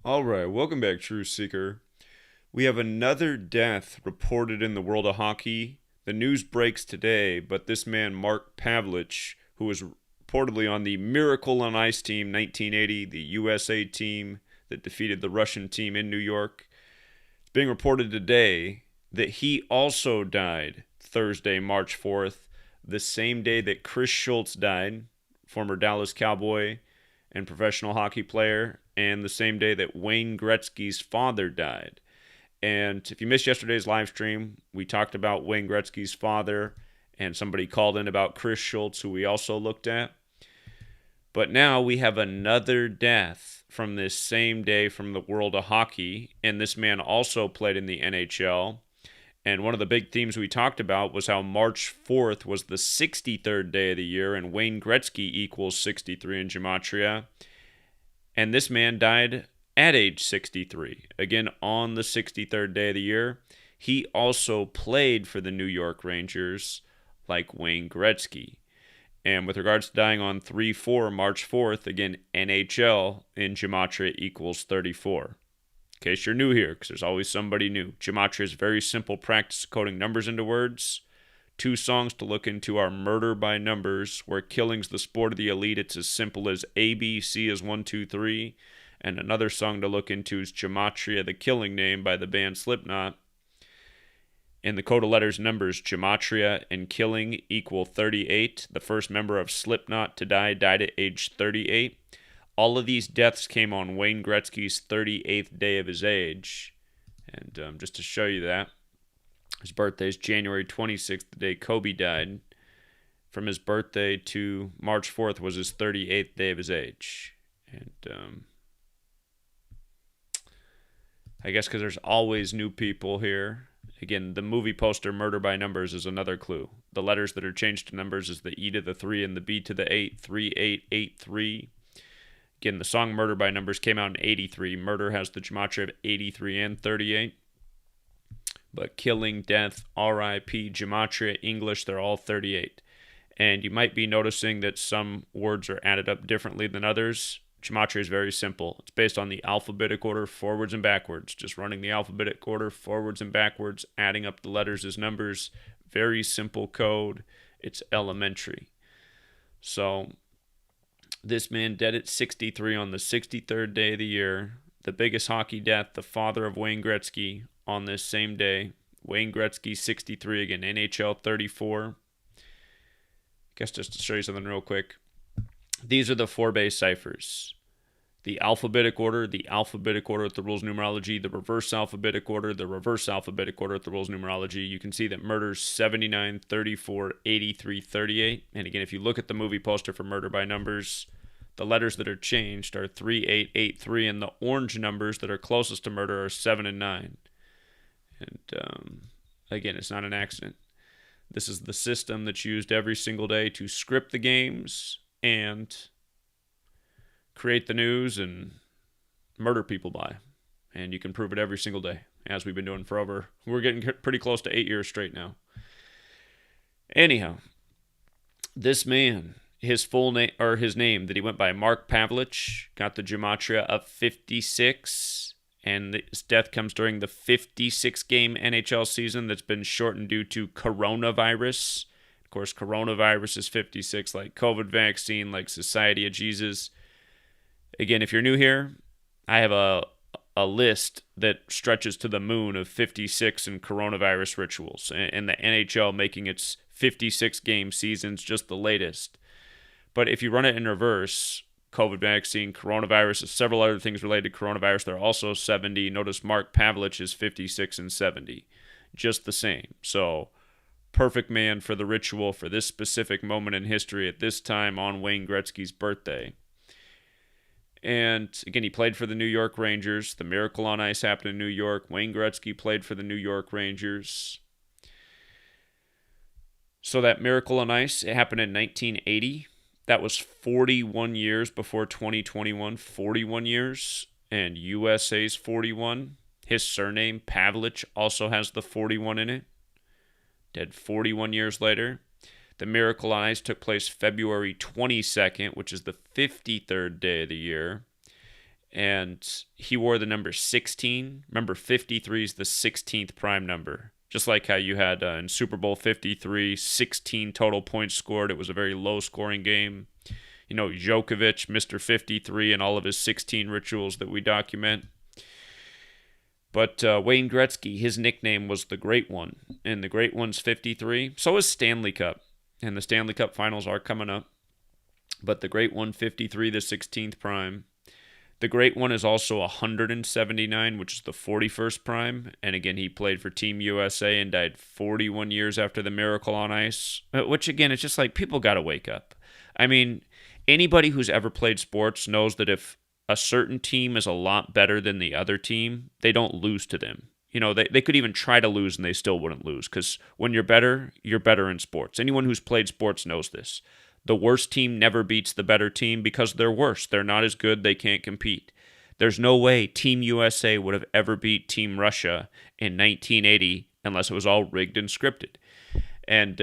All right, welcome back, True Seeker. We have another death reported in the world of hockey. The news breaks today, but this man, Mark Pavelich, who was reportedly on the Miracle on Ice team 1980, the USA team that defeated the Russian team in New York, it's being reported today that he also died Thursday, March 4th, the same day that Chris Schultz died, former Dallas Cowboy and professional hockey player, and the same day that Wayne Gretzky's father died. And if you missed yesterday's live stream, we talked about Wayne Gretzky's father, and somebody called in about Chris Schultz, who we also looked at. But now we have another death from this same day from the world of hockey, and this man also played in the NHL. And one of the big themes we talked about was how March 4th was the 63rd day of the year, and Wayne Gretzky equals 63 in Gematria. And this man died at age 63, again on the 63rd day of the year. He also played for the New York Rangers like Wayne Gretzky. And with regards to dying on 3/4, March 4th, again, NHL in Gematria equals 34. In case you're new here, because there's always somebody new. Gematria is very simple practice of coding numbers into words. 2 songs to look into are Murder by Numbers, where killing's the sport of the elite. It's as simple as A, B, C is 1, 2, 3. And another song to look into is Gematria, the Killing Name by the band Slipknot. In the code of letters numbers, Gematria and killing equal 38. The first member of Slipknot to die died at age 38. All of these deaths came on Wayne Gretzky's 38th day of his age. And just to show you that, his birthday is January 26th, the day Kobe died. From his birthday to March 4th was his 38th day of his age. And I guess because there's always new people here. Again, the movie poster Murder by Numbers is another clue. The letters that are changed to numbers is the E to the 3 and the B to the 8, 3883. Again, the song Murder by Numbers came out in 83. Murder has the gematria of 83 and 38. But killing, death, RIP, gematria, English, they're all 38. And you might be noticing that some words are added up differently than others. Gematria is very simple. It's based on the alphabetic order forwards and backwards. Just running the alphabetic order forwards and backwards, adding up the letters as numbers. Very simple code. It's elementary. So this man dead at 63 on the 63rd day of the year. The biggest hockey death, the father of Wayne Gretzky on this same day. Wayne Gretzky, 63, again, NHL 34. Guess just to show you something real quick. These are the 4 base ciphers. The alphabetic order with the rules numerology, the reverse alphabetic order with the rules numerology. You can see that murder's 79, 34, 83, 38. And again, if you look at the movie poster for Murder by Numbers, the letters that are changed are 3, 8, 8, 3, and the orange numbers that are closest to murder are 7 and 9. And again, it's not an accident. This is the system that's used every single day to script the games and create the news and murder people by. And you can prove it every single day, as we've been doing forever. We're getting pretty close to 8 years straight now. Anyhow, this man, his full name, or his name that he went by, Mark Pavelich, got the gematria of 56. And his death comes during the 56-game NHL season that's been shortened due to coronavirus. Of course, coronavirus is 56, like COVID vaccine, like Society of Jesus. Again, if you're new here, I have a list that stretches to the moon of 56 and coronavirus rituals, and the NHL making its 56-game seasons just the latest. But if you run it in reverse, COVID vaccine, coronavirus, several other things related to coronavirus, they're also 70. Notice Mark Pavelich is 56 and 70. Just the same. So, perfect man for the ritual for this specific moment in history at this time on Wayne Gretzky's birthday. And again, he played for the New York Rangers. The Miracle on Ice happened in New York. Wayne Gretzky played for the New York Rangers. So that Miracle on Ice, it happened in 1980. That was 41 years before 2021. 41 years. And USA's 41. His surname, Pavelich, also has the 41 in it. Dead 41 years later. The Miracle on Ice took place February 22nd, which is the 53rd day of the year. and he wore the number 16. Remember, 53 is the 16th prime number. Just like how you had in Super Bowl 53, 16 total points scored. It was a very low-scoring game. You know, Djokovic, Mr. 53, and all of his 16 rituals that we document. But Wayne Gretzky, his nickname was the Great One, and the Great One's 53. So is Stanley Cup, and the Stanley Cup finals are coming up. But the Great One, 53, the 16th prime. The Great One is also 179, which is the 41st prime. And again, he played for Team USA and died 41 years after the Miracle on Ice. Which, again, it's just like people got to wake up. I mean, anybody who's ever played sports knows that if a certain team is a lot better than the other team, they don't lose to them. You know, they could even try to lose and they still wouldn't lose. Because when you're better in sports. Anyone who's played sports knows this. The worst team never beats the better team because they're worse. They're not as good. They can't compete. There's no way Team USA would have ever beat Team Russia in 1980 unless it was all rigged and scripted. And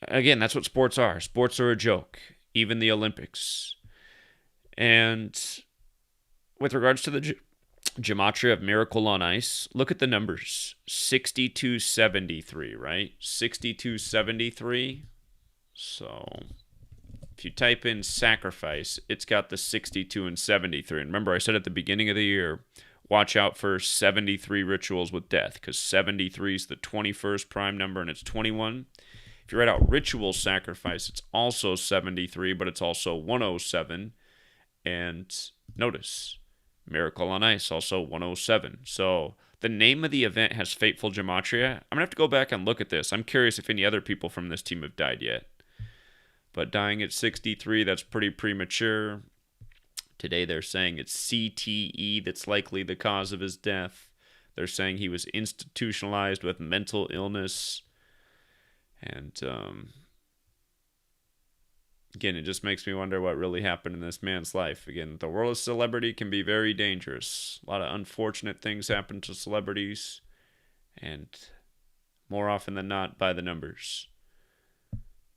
again, that's what sports are. Sports are a joke, even the Olympics. And with regards to the Gematria of Miracle on Ice, look at the numbers. 6273, right? 6273. So if you type in sacrifice, it's got the 62 and 73. And remember, I said at the beginning of the year, watch out for 73 rituals with death, because 73 is the 21st prime number and it's 21. If you write out ritual sacrifice, it's also 73, but it's also 107. And notice, Miracle on Ice, also 107. So the name of the event has Fateful Gematria. I'm going to have to go back and look at this. I'm curious if any other people from this team have died yet. But dying at 63, that's pretty premature. Today they're saying it's CTE that's likely the cause of his death. They're saying he was institutionalized with mental illness. And again, it just makes me wonder what really happened in this man's life. Again, the world of celebrity can be very dangerous. A lot of unfortunate things happen to celebrities, and more often than not, by the numbers.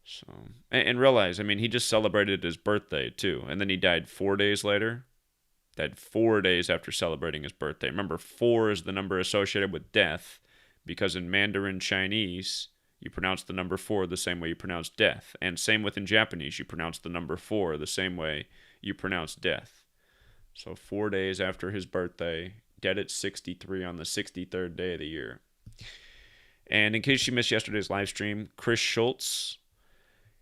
So, and realize, I mean, he just celebrated his birthday too, and then he died 4 days later. Died 4 days after celebrating his birthday. Remember, 4 is the number associated with death, because in Mandarin Chinese, you pronounce the number 4 the same way you pronounce death. And same with in Japanese, you pronounce the number 4 the same way you pronounce death. So 4 days after his birthday, dead at 63 on the 63rd day of the year. And in case you missed yesterday's live stream, Chris Schultz,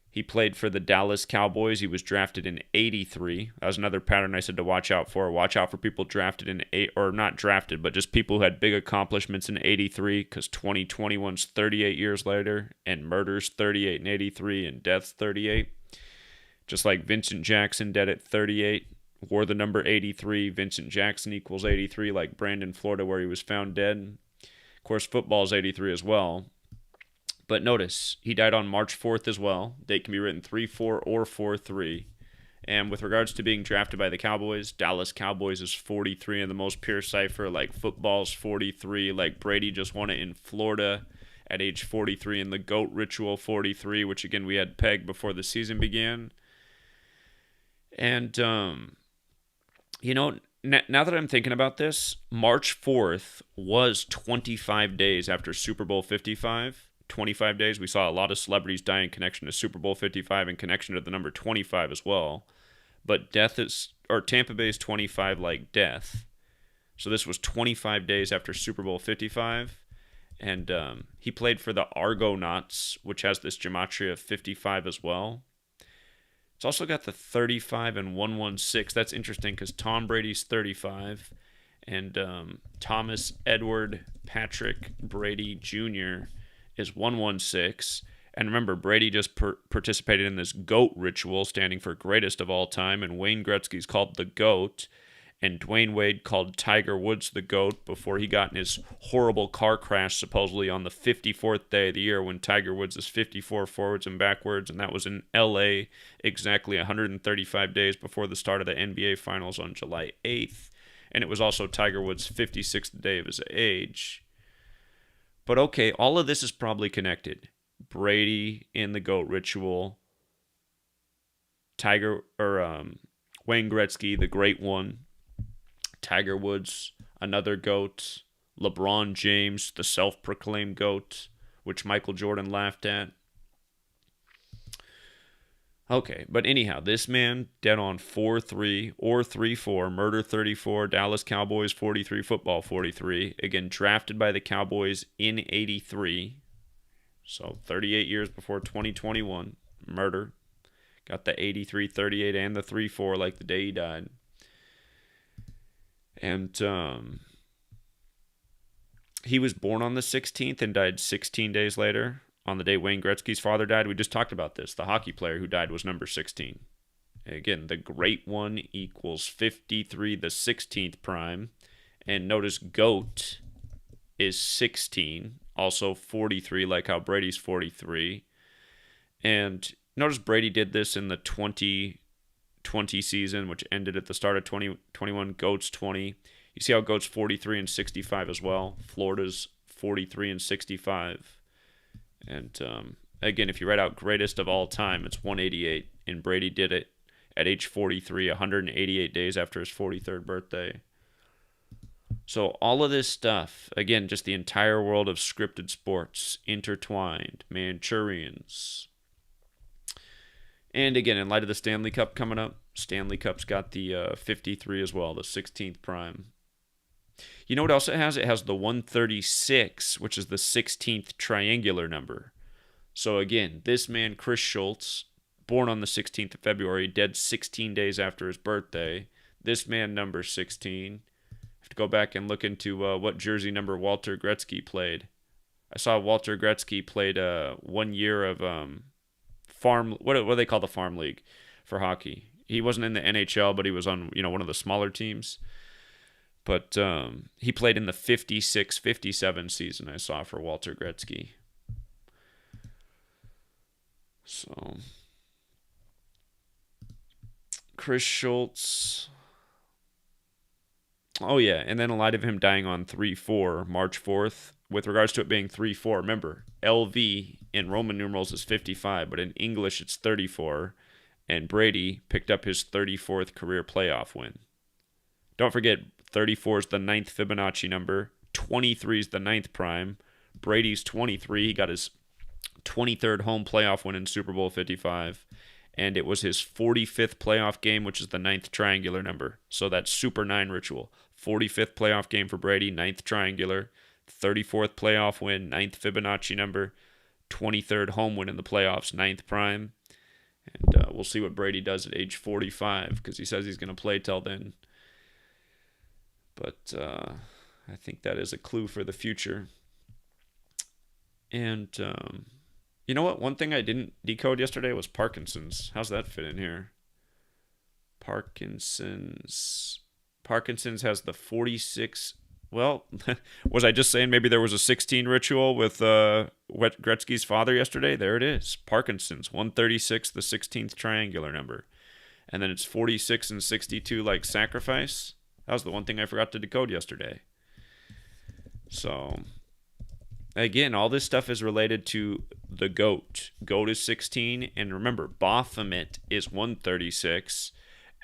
he played for the Dallas Cowboys. He was drafted in 83. That was another pattern I said to watch out for. Watch out for people drafted in or not drafted, but just people who had big accomplishments in 83, because 2021's 38 years later, and murder's 38 and 83, and death's 38. Just like Vincent Jackson, dead at 38, wore the number 83. Vincent Jackson equals 83, like Brandon, Florida, where he was found dead. Of course, football's 83 as well. But notice, he died on March 4th as well. Date can be written 3-4 or 4-3. And with regards to being drafted by the Cowboys, Dallas Cowboys is 43 in the most pure cipher, like football's 43, like Brady just won it in Florida at age 43 in the GOAT Ritual 43, which again we had pegged before the season began. And, you know, now that I'm thinking about this, March 4th was 25 days after Super Bowl 55. 25 days. We saw a lot of celebrities die in connection to Super Bowl 55 and connection to the number 25 as well. But Tampa Bay is 25 like death. So this was 25 days after Super Bowl 55. And he played for the Argonauts, which has this Gematria of 55 as well. It's also got the 35 and 116. That's interesting because Tom Brady's 35. And Thomas Edward Patrick Brady Jr. is 116. And remember, Brady just participated in this GOAT ritual, standing for greatest of all time, and Wayne Gretzky's called the GOAT, and Dwayne Wade called Tiger Woods the GOAT before he got in his horrible car crash, supposedly on the 54th day of the year, when Tiger Woods is 54 forwards and backwards, and that was in L.A. exactly 135 days before the start of the NBA Finals on July 8th, and it was also Tiger Woods' 56th day of his age. But okay, all of this is probably connected. Brady in the GOAT ritual, Wayne Gretzky, the great one. Tiger Woods, another GOAT. LeBron James, the self-proclaimed GOAT, which Michael Jordan laughed at. Okay, but anyhow, this man dead on 4-3 or 3-4, murder 34, Dallas Cowboys 43, football 43. Again, drafted by the Cowboys in 83. So 38 years before 2021. Murder. Got the 83, 38, and the 3-4 like the day he died. And he was born on the 16th and died 16 days later. On the day Wayne Gretzky's father died, we just talked about this. The hockey player who died was number 16. Again, the great one equals 53, the 16th prime. And notice GOAT is 16, also 43, like how Brady's 43. And notice Brady did this in the 2020 season, which ended at the start of 2021. GOAT's 20. You see how GOAT's 43 and 65 as well. Florida's 43 and 65. And again, if you write out greatest of all time, it's 188. And Brady did it at age 43, 188 days after his 43rd birthday. So all of this stuff, again, just the entire world of scripted sports, intertwined, Manchurians. And again, in light of the Stanley Cup coming up, Stanley Cup's got the 53 as well, the 16th prime. You know what else it has? It has the 136, which is the 16th triangular number. So again, this man, Chris Schultz, born on the 16th of February, dead 16 days after his birthday. This man, number 16. I have to go back and look into what jersey number Walter Gretzky played. I saw Walter Gretzky played 1 year of farm. What do they call the farm league for hockey? He wasn't in the NHL, but he was on one of the smaller teams. But he played in the 56-57 season I saw for Walter Gretzky. So, Chris Schultz. Oh, yeah. And then in light of him dying on 3-4, March 4th, with regards to it being 3-4, remember, LV in Roman numerals is 55, but in English it's 34. And Brady picked up his 34th career playoff win. Don't forget, 34 is the 9th Fibonacci number. 23 is the 9th prime. Brady's 23. He got his 23rd home playoff win in Super Bowl 55. And it was his 45th playoff game, which is the 9th triangular number. So that's Super 9 ritual. 45th playoff game for Brady, 9th triangular. 34th playoff win, 9th Fibonacci number. 23rd home win in the playoffs, 9th prime. And we'll see what Brady does at age 45, because he says he's going to play till then. But I think that is a clue for the future. And you know what? One thing I didn't decode yesterday was Parkinson's. How's that fit in here? Parkinson's has the 46. Well, was I just saying maybe there was a 16 ritual with Gretzky's father yesterday? There it is. Parkinson's, 136, the 16th triangular number. And then it's 46 and 62 like sacrifice. That was the one thing I forgot to decode yesterday. So, again, all this stuff is related to the GOAT. GOAT is 16, and remember, Baphomet is 136,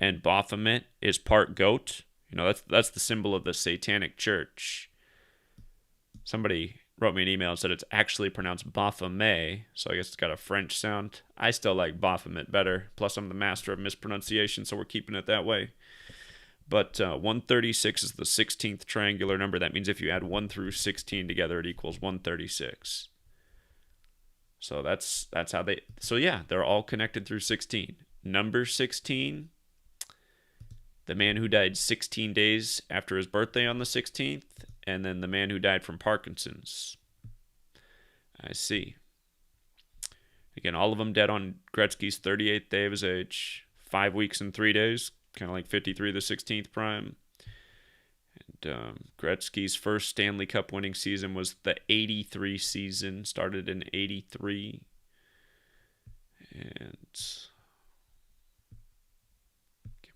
and Baphomet is part GOAT. That's the symbol of the Satanic Church. Somebody wrote me an email and said it's actually pronounced Baphomet, so I guess it's got a French sound. I still like Baphomet better. Plus, I'm the master of mispronunciation, so we're keeping it that way. But 136 is the 16th triangular number. That means if you add 1 through 16 together, it equals 136. So that's how they... So yeah, they're all connected through 16. Number 16, the man who died 16 days after his birthday on the 16th, and then the man who died from Parkinson's. I see. Again, all of them dead on Gretzky's 38th day of his age. 5 weeks and 3 days. Kind of like 53, the 16th prime. And Gretzky's first Stanley Cup winning season was the 83 season. Started in 83. And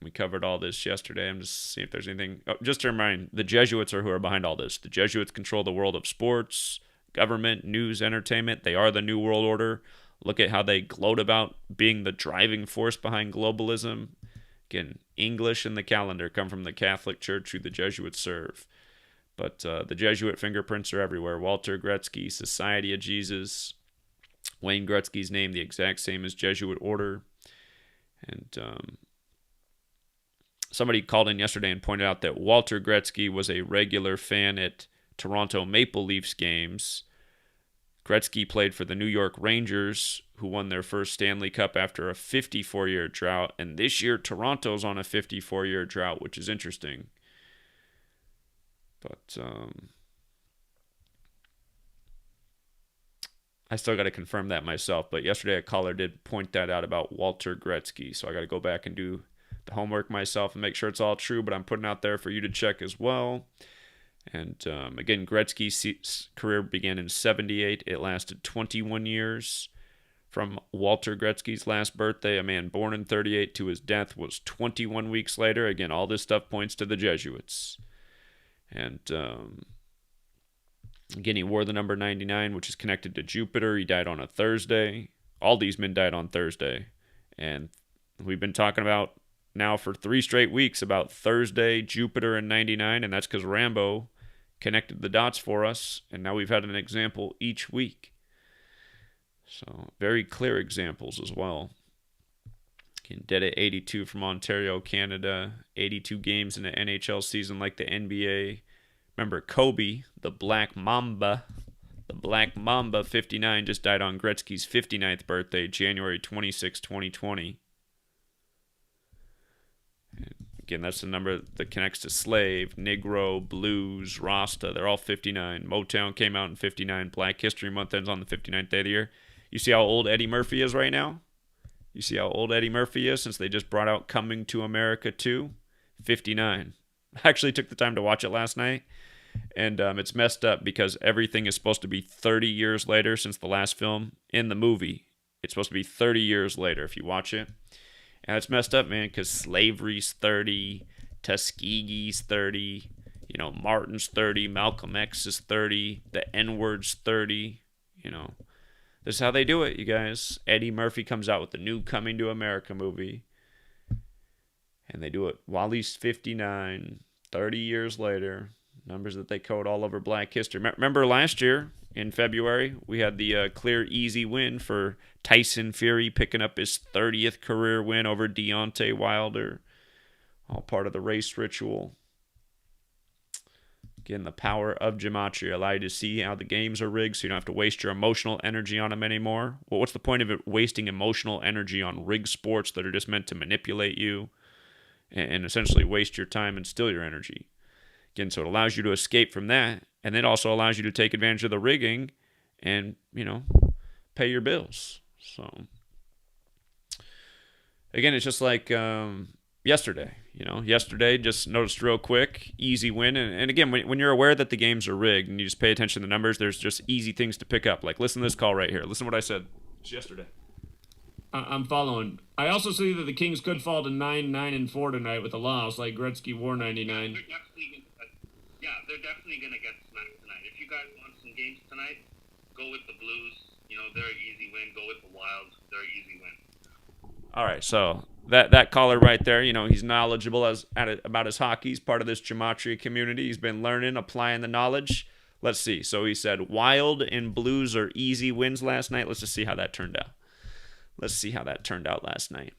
we covered all this yesterday. I'm just seeing if there's anything. Oh, just to remind, the Jesuits are who are behind all this. The Jesuits control the world of sports, government, news, entertainment. They are the New World Order. Look at how they gloat about being the driving force behind globalism. Again, English and the calendar come from the Catholic Church who the Jesuits serve. But the Jesuit fingerprints are everywhere. Walter Gretzky, Society of Jesus. Wayne Gretzky's name, the exact same as Jesuit order. And somebody called in yesterday and pointed out that Walter Gretzky was a regular fan at Toronto Maple Leafs games. Gretzky played for the New York Rangers, who won their first Stanley Cup after a 54-year drought. And this year, Toronto's on a 54-year drought, which is interesting. But I still got to confirm that myself. But yesterday, a caller did point that out about Walter Gretzky. So I got to go back and do the homework myself and make sure it's all true. But I'm putting out there for you to check as well. And again, Gretzky's career began in 1978. It lasted 21 years. From Walter Gretzky's last birthday, a man born in 1938, to his death was 21 weeks later. Again, all this stuff points to the Jesuits. And again, he wore the number 99, which is connected to Jupiter. He died on a Thursday. All these men died on Thursday. And we've been talking about now for 3 straight weeks about Thursday, Jupiter, and 99, and that's because Rambo connected the dots for us, and now we've had an example each week. So, very clear examples as well. Dead at 82 from Ontario, Canada. 82 games in the NHL season like the NBA. Remember, Kobe, the Black Mamba, 59, just died on Gretzky's 59th birthday, January 26, 2020. Again, that's the number that connects to Slave, Negro, Blues, Rasta. They're all 59. Motown came out in 59. Black History Month ends on the 59th day of the year. You see how old Eddie Murphy is right now? You see how old Eddie Murphy is since they just brought out Coming to America 2? 59. I actually took the time to watch it last night, and it's messed up because everything is supposed to be 30 years later since the last film in the movie. It's supposed to be 30 years later if you watch it. And it's messed up, man, because slavery's 30, Tuskegee's 30, Martin's 30, Malcolm X is 30, the N-word's 30, This is how they do it, you guys. Eddie Murphy comes out with the new Coming to America movie, and they do it while he's 59, 30 years later, numbers that they code all over Black history. Remember last year, in February, we had the clear, easy win for Tyson Fury picking up his 30th career win over Deontay Wilder. All part of the race ritual. Again, the power of Gematria allow you to see how the games are rigged so you don't have to waste your emotional energy on them anymore. Well, what's the point of it wasting emotional energy on rigged sports that are just meant to manipulate you and essentially waste your time and steal your energy? Again, so it allows you to escape from that, and it also allows you to take advantage of the rigging and, pay your bills. So, again, it's just like yesterday. Yesterday, just noticed real quick, easy win. And again, when you're aware that the games are rigged and you just pay attention to the numbers, there's just easy things to pick up. Like, listen to this call right here. Listen to what I said just yesterday. I'm following. I also see that the Kings could fall to 9-9-4 tonight with a loss, like Gretzky wore 99. They're definitely going to get smacked tonight. If you guys want some games tonight, go with the Blues. They're an easy win. Go with the Wild. They're an easy win. All right, so that caller right there, he's knowledgeable about his hockey. He's part of this Gematria community. He's been learning, applying the knowledge. Let's see. So he said Wild and Blues are easy wins last night. Let's just see how that turned out. Let's see how that turned out last night.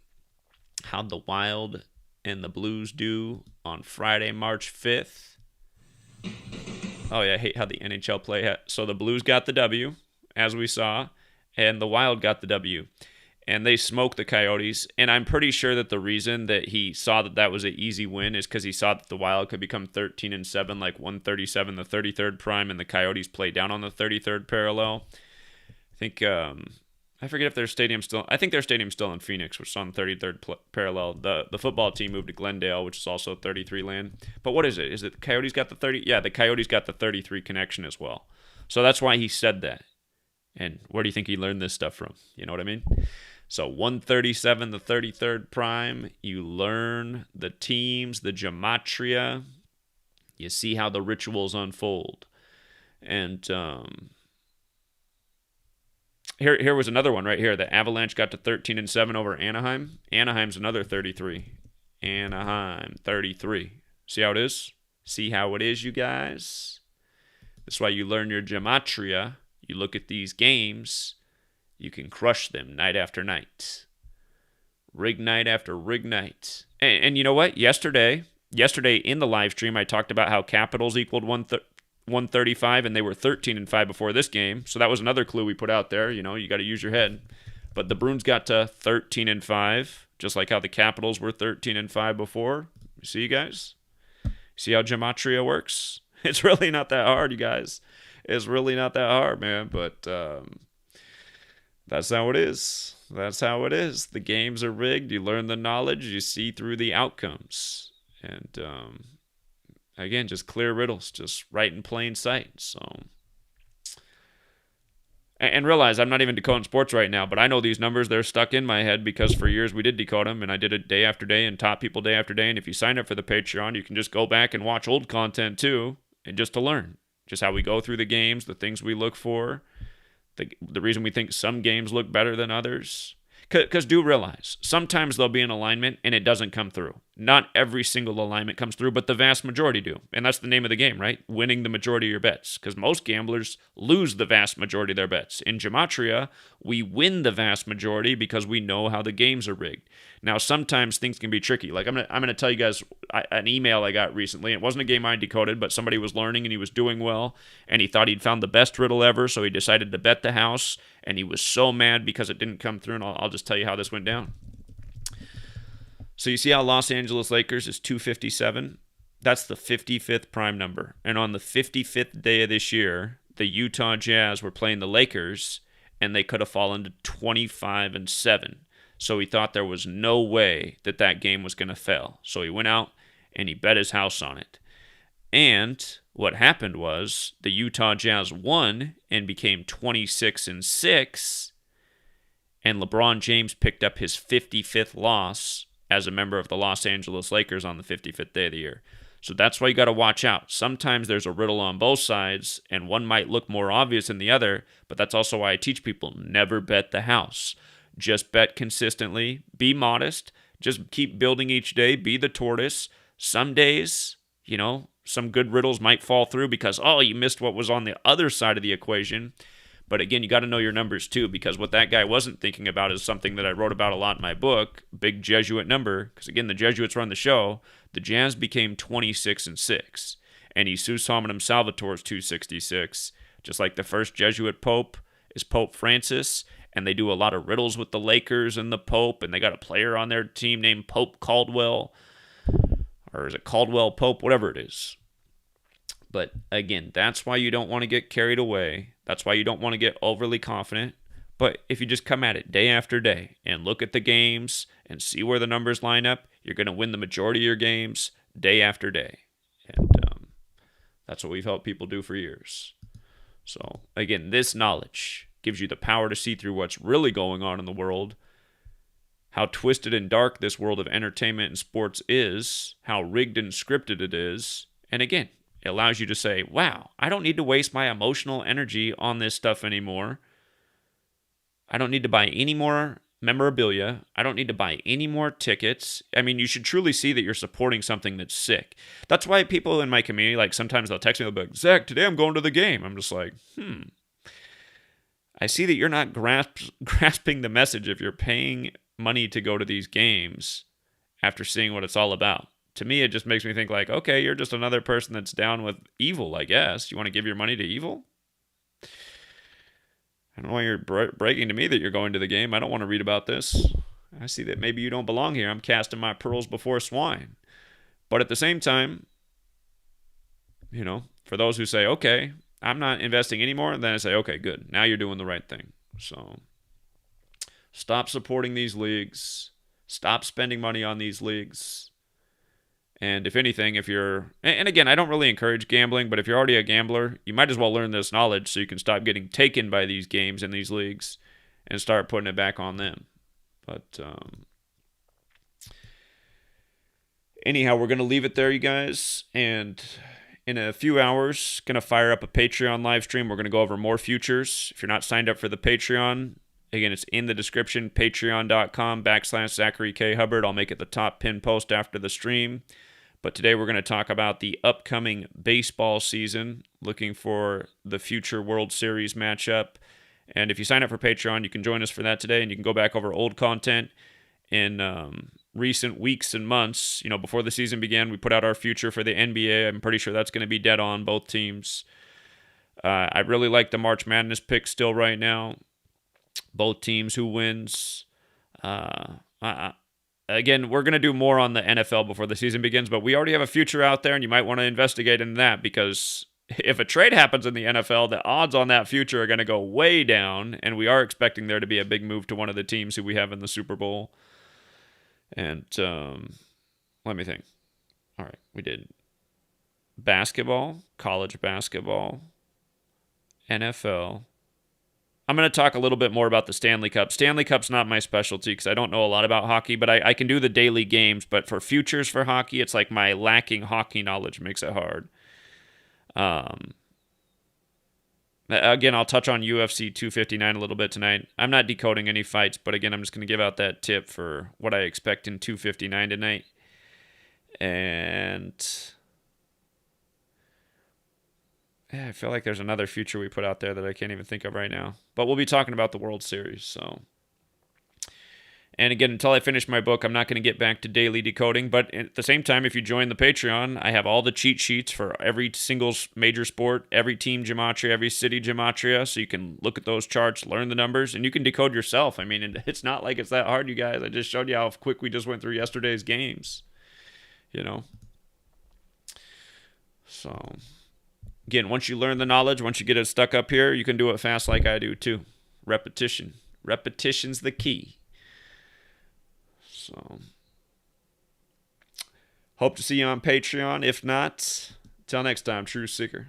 How'd the Wild and the Blues do on Friday, March 5th? Oh, yeah, I hate how the NHL play. So the Blues got the W, as we saw, and the Wild got the W. And they smoked the Coyotes. And I'm pretty sure that the reason that he saw that was an easy win is because he saw that the Wild could become 13-7, like 137, the 33rd prime, and the Coyotes play down on the 33rd parallel. I think, I forget if their stadium's still, I think their stadium's still in Phoenix, which is on the 33rd parallel. The football team moved to Glendale, which is also 33 land. But what is it? Is it the Coyotes got the 30? Yeah, the Coyotes got the 33 connection as well. So that's why he said that. And where do you think he learned this stuff from? You know what I mean? So 137, the 33rd prime, you learn the teams, the gematria, you see how the rituals unfold. And Here was another one right here. The Avalanche got to 13-7 over Anaheim. Anaheim's another 33. Anaheim 33. See how it is? See how it is, you guys? That's why you learn your gematria. You look at these games, you can crush them night after night. Rig night after rig night. And you know what? Yesterday in the live stream, I talked about how Capitals equaled 135, and they were 13-5 before this game. So that was another clue we put out there. You know, you got to use your head. But the Bruins got to 13-5, just like how the Capitals were 13-5 before. You see, you guys? See how gematria works? It's really not that hard, you guys. It's really not that hard, man. But that's how it is. That's how it is. The games are rigged. You learn the knowledge. You see through the outcomes. And again, just clear riddles, just right in plain sight. So, and realize I'm not even decoding sports right now, but I know these numbers, they're stuck in my head because for years we did decode them, and I did it day after day and taught people day after day. And if you sign up for the Patreon, you can just go back and watch old content too, and just to learn just how we go through the games, the things we look for, the reason we think some games look better than others. Because do realize, sometimes there'll be an alignment and it doesn't come through. Not every single alignment comes through, but the vast majority do. And that's the name of the game, right? Winning the majority of your bets. Because most gamblers lose the vast majority of their bets. In Gematria, we win the vast majority because we know how the games are rigged. Now, sometimes things can be tricky. Like I'm gonna tell you guys an email I got recently. It wasn't a game I decoded, but somebody was learning and he was doing well. And he thought he'd found the best riddle ever, so he decided to bet the house. And he was so mad because it didn't come through. And I'll just tell you how this went down. So you see how Los Angeles Lakers is 257? That's the 55th prime number. And on the 55th day of this year, the Utah Jazz were playing the Lakers, and they could have fallen to 25-7. So he thought there was no way that game was going to fail. So he went out and he bet his house on it. And what happened was the Utah Jazz won and became 26-6, and LeBron James picked up his 55th loss as a member of the Los Angeles Lakers on the 55th day of the year. So that's why you got to watch out. Sometimes there's a riddle on both sides, and one might look more obvious than the other, but that's also why I teach people never bet the house. Just bet consistently. Be modest. Just keep building each day. Be the tortoise. Some days, some good riddles might fall through because, you missed what was on the other side of the equation. But again, you got to know your numbers too, because what that guy wasn't thinking about is something that I wrote about a lot in my book, big Jesuit number, because again, the Jesuits run the show. The Jazz became 26-6, and Jesus Hominum Salvator is 266, just like the first Jesuit pope is Pope Francis, and they do a lot of riddles with the Lakers and the Pope, and they got a player on their team named Pope Caldwell, or is it Caldwell Pope, whatever it is. But again, that's why you don't want to get carried away. That's why you don't want to get overly confident. But if you just come at it day after day and look at the games and see where the numbers line up, you're going to win the majority of your games day after day. And that's what we've helped people do for years. So again, this knowledge gives you the power to see through what's really going on in the world, how twisted and dark this world of entertainment and sports is, how rigged and scripted it is. And again, it allows you to say, wow, I don't need to waste my emotional energy on this stuff anymore. I don't need to buy any more memorabilia. I don't need to buy any more tickets. I mean, you should truly see that you're supporting something that's sick. That's why people in my community, like sometimes they'll text me, they'll be like, Zach, today I'm going to the game. I'm just like, I see that you're not grasping the message if you're paying money to go to these games after seeing what it's all about. To me, it just makes me think like, okay, you're just another person that's down with evil, I guess. You want to give your money to evil? I don't know why you're bragging to me that you're going to the game. I don't want to read about this. I see that maybe you don't belong here. I'm casting my pearls before swine. But at the same time, for those who say, okay, I'm not investing anymore, then I say, okay, good. Now you're doing the right thing. So stop supporting these leagues. Stop spending money on these leagues. And if anything, and again, I don't really encourage gambling, but if you're already a gambler, you might as well learn this knowledge so you can stop getting taken by these games and these leagues and start putting it back on them. But anyhow, we're going to leave it there, you guys. And in a few hours, going to fire up a Patreon live stream. We're going to go over more futures. If you're not signed up for the Patreon, again, it's in the description, patreon.com/Zachary K. Hubbard. I'll make it the top pin post after the stream. But today we're going to talk about the upcoming baseball season, looking for the future World Series matchup. And if you sign up for Patreon, you can join us for that today, and you can go back over old content in recent weeks and months. You know, before the season began, we put out our future for the NBA. I'm pretty sure that's going to be dead on both teams. I really like the March Madness pick still right now. Both teams, who wins. Again, we're going to do more on the NFL before the season begins, but we already have a future out there, and you might want to investigate in that, because if a trade happens in the NFL, the odds on that future are going to go way down, and we are expecting there to be a big move to one of the teams who we have in the Super Bowl. And let me think. All right, we did basketball, college basketball, NFL. I'm going to talk a little bit more about the Stanley Cup. Stanley Cup's not my specialty because I don't know a lot about hockey, but I can do the daily games. But for futures for hockey, it's like my lacking hockey knowledge makes it hard. Again, I'll touch on UFC 259 a little bit tonight. I'm not decoding any fights, but again, I'm just going to give out that tip for what I expect in 259 tonight. And yeah, I feel like there's another future we put out there that I can't even think of right now. But we'll be talking about the World Series, so. And again, until I finish my book, I'm not going to get back to daily decoding. But at the same time, if you join the Patreon, I have all the cheat sheets for every single major sport, every team Gematria, every city Gematria. So you can look at those charts, learn the numbers, and you can decode yourself. I mean, it's not like it's that hard, you guys. I just showed you how quick we just went through yesterday's games. You know? So, again, once you learn the knowledge, once you get it stuck up here, you can do it fast like I do too. Repetition. Repetition's the key. So, hope to see you on Patreon. If not, till next time, True Seeker.